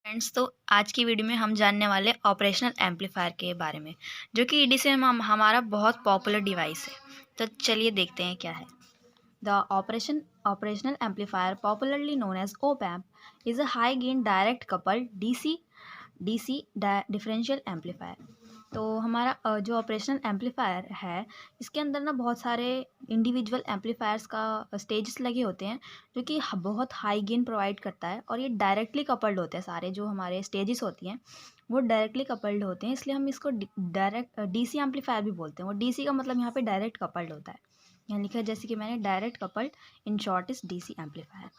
Friends, तो आज की वीडियो में हम जानने वाले ऑपरेशनल एम्पलीफायर के बारे में, जो कि ईडीसी में हमारा बहुत पॉपुलर डिवाइस है। तो चलिए देखते हैं क्या है। The operational amplifier, popularly known as op-amp, is a high gain direct coupled DC differential amplifier. तो हमारा जो ऑपरेशनल एम्पलीफायर है, इसके अंदर ना बहुत सारे इंडिविजुअल एम्पलीफायर्स का स्टेजेस लगे होते हैं, जो कि बहुत हाई गेन प्रोवाइड करता है। और ये डायरेक्टली कपल्ड होते हैं, सारे जो हमारे स्टेजेस होती हैं वो डायरेक्टली कपल्ड होते हैं, इसलिए हम इसको डायरेक्ट डीसी एम्पलीफायर भी बोलते हैं। वो डीसी का मतलब यहाँ पे डायरेक्ट कपल्ड होता है। यहाँ लिखा है जैसे कि मैंने direct coupled, in short is DC amplifier.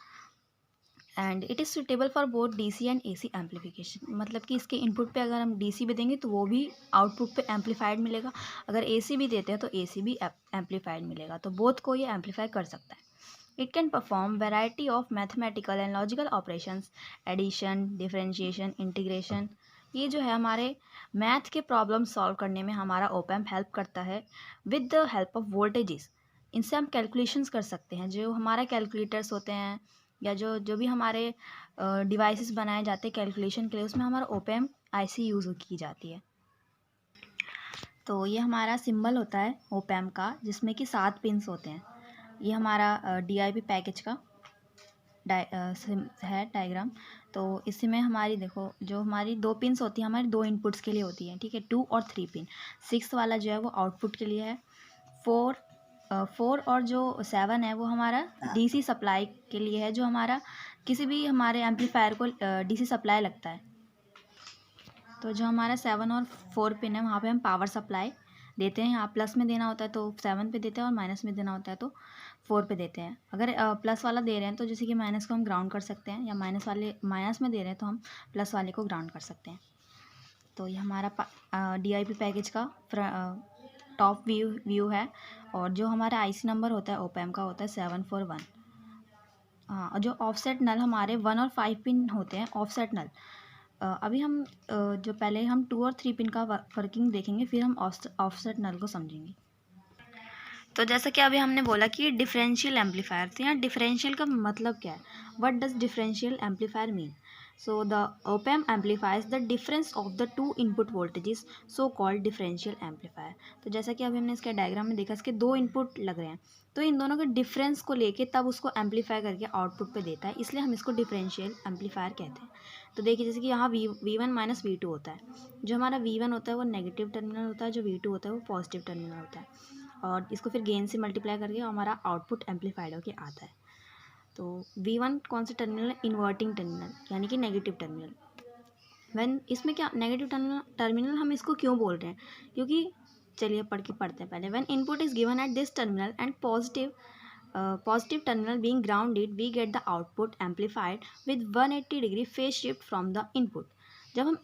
And it is suitable for both DC and AC amplification. मतलब कि इसके इनपुट पे अगर हम डीसी भी देंगे तो वो भी आउटपुट पे एम्पलीफाइड मिलेगा, अगर एसी भी देते हैं तो एसी भी एम्पलीफाइड मिलेगा। तो बोथ को ये एम्पलीफाई कर सकता है। It can perform variety of mathematical and logical operations, addition, differentiation, integration. ये जो है हमारे मैथ के प्रॉब्लम सॉल्व करने में हमारा ओपैम्प हेल्प करता है with the help of voltages. इनसे हम कैलकुलेशंस कर सकते हैं, जो हमारा कैलकुलेटर्स होते हैं या जो जो भी हमारे डिवाइसेस बनाए जाते हैं कैलकुलेशन के लिए, उसमें हमारा ओपैम्प आईसी यूज़ की जाती है। तो ये हमारा सिंबल होता है ओपैम्प का, जिसमें कि 7 पिन्स होते हैं। ये हमारा डीआईपी पैकेज का है डायग्राम। तो इसमें हमारी देखो, जो हमारी 2 पिन्स होती हैं हमारी 2 इनपुट्स के लिए होती हैं, ठीक है, 2 और 3 पिन। 6 वाला जो है वो आउटपुट के लिए है। 4 और जो 7 है वो हमारा डीसी सप्लाई के लिए है, जो हमारा किसी भी हमारे एम्पलीफायर को डीसी सप्लाई लगता है। तो जो हमारा 7 और 4 पिन है वहाँ पे हम पावर सप्लाई देते हैं। यहाँ प्लस में देना होता है तो 7 पे देते हैं, और माइनस में देना होता है तो 4 पे देते हैं। अगर प्लस वाला दे रहे हैं तो जैसे कि माइनस को हम ग्राउंड कर सकते हैं, या माइनस में दे रहे हैं तो हम प्लस वाले को ग्राउंड कर सकते हैं। तो ये हमारा डीआईपी पैकेज का टॉप व्यू है। और जो हमारा आईसी नंबर होता है ओपैम्प का होता है 741। हाँ, और जो ऑफसेट नल हमारे 1 और 5 पिन होते हैं ऑफसेट नल। अभी हम जो पहले हम 2 और 3 पिन का वर्किंग देखेंगे, फिर हम ऑफसेट नल को समझेंगे। तो जैसा कि अभी हमने बोला कि डिफरेंशियल एम्पलीफायर, तो यहाँ डिफरेंशियल का मतलब क्या है, what does differential amplifier mean. So the op-amp amplifies the difference of the two input voltages, so called differential amplifier। तो जैसा कि अभी हमने इसके डायग्राम में देखा, इसके 2 इनपुट लग रहे हैं, तो इन दोनों के डिफरेंस को लेके तब उसको एम्पलीफाई करके आउटपुट पे देता है, इसलिए हम इसको डिफरेंशियल एम्पलीफायर कहते हैं। तो देखिए जैसे कि यहाँ V one minus V two होता है। जो हमारा वी1 होता है वो नेगेटिव टर्मिनल होता है, जो वी2 होता है वो पॉजिटिव टर्मिनल होता है। और इसको फिर गेन से मल्टीप्लाई करके हमारा आउटपुट एम्पलीफाइड होके आता है। तो V1 कौन सा टर्मिनल है, इन्वर्टिंग टर्मिनल, यानी कि नेगेटिव टर्मिनल। व्हेन इसमें क्या नेगेटिव टर्मिनल हम इसको क्यों बोल रहे हैं, क्योंकि चलिए पढ़ते हैं पहले। When input is given at this terminal and positive terminal being grounded, we get the output amplified with 180 degree phase shift from the input. जब हम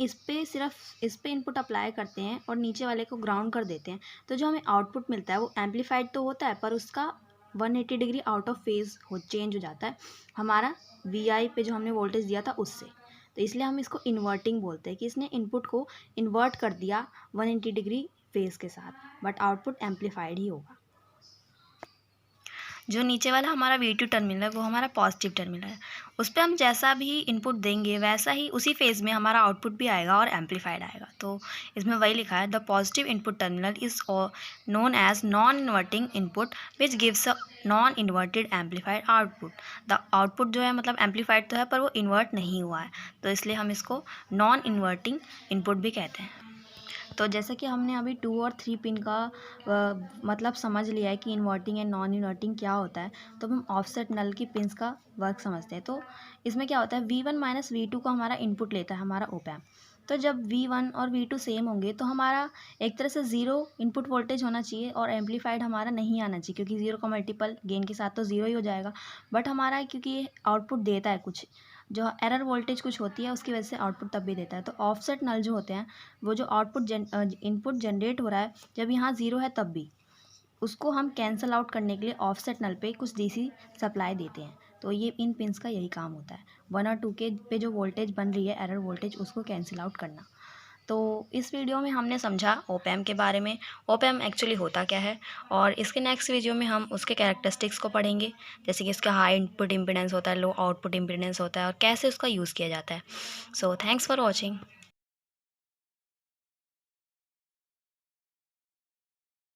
सिर्फ इस पे इनपुट अप्लाई करते हैं और नीचे वाले को ग्राउंड कर देते हैं, तो जो हमें आउटपुट मिलता है वो एम्पलीफाइड तो होता है, पर उसका 180 degree out of phase change हो जाता है हमारा वी पे जो हमने वोल्टेज दिया था उससे। तो इसलिए हम इसको इन्वर्टिंग बोलते हैं, कि इसने इनपुट को इन्वर्ट कर दिया 180 डिग्री फेज के साथ, बट आउटपुट एम्पलीफाइड ही होगा। जो नीचे वाला हमारा V2 टर्मिनल है वो हमारा पॉजिटिव टर्मिनल है, उस पर हम जैसा भी इनपुट देंगे वैसा ही उसी फेज़ में हमारा आउटपुट भी आएगा और एम्पलीफाइड आएगा। तो इसमें वही लिखा है, the positive input terminal is known as non inverting input which gives a non inverted amplified output. The output जो है मतलब एम्पलीफाइड तो है पर वो इन्वर्ट नहीं हुआ है, तो इसलिए हम इसको नॉन इन्वर्टिंग इनपुट भी कहते हैं। तो जैसे कि हमने अभी 2 और 3 पिन का मतलब समझ लिया है कि इन्वर्टिंग एंड नॉन इन्वर्टिंग क्या होता है, तो हम ऑफसेट नल की पिन्स का वर्क समझते हैं। तो इसमें क्या होता है, V1 माइनस V2 का हमारा इनपुट लेता है हमारा ओपैम्प। तो जब V1 और V2 सेम होंगे तो हमारा एक तरह से 0 इनपुट वोल्टेज होना चाहिए और एम्पलीफाइड हमारा नहीं आना चाहिए, क्योंकि 0 का मल्टीपल गेन के साथ तो 0 ही हो जाएगा। बट हमारा क्योंकि ये आउटपुट देता है कुछ, जो एरर वोल्टेज कुछ होती है उसकी वजह से आउटपुट तब भी देता है। तो ऑफसेट नल जो होते हैं वो जो इनपुट जनरेट हो रहा है जब यहाँ 0 है तब भी उसको हम कैंसल आउट करने के लिए ऑफसेट नल पे कुछ डीसी सप्लाई देते हैं। तो ये इन पिंस का यही काम होता है, 1 और 2 के पे जो वोल्टेज बन रही है एरर वोल्टेज, उसको कैंसिल आउट करना। तो इस वीडियो में हमने समझा ओप एम्प के बारे में, ओप एम्प एक्चुअली होता क्या है, और इसके नेक्स्ट वीडियो में हम उसके कैरेक्टरिस्टिक्स को पढ़ेंगे, जैसे कि इसका हाई इनपुट इम्पीडेंस होता है, लो आउटपुट इम्पीडेंस होता है, और कैसे उसका यूज़ किया जाता है। So thanks for watching.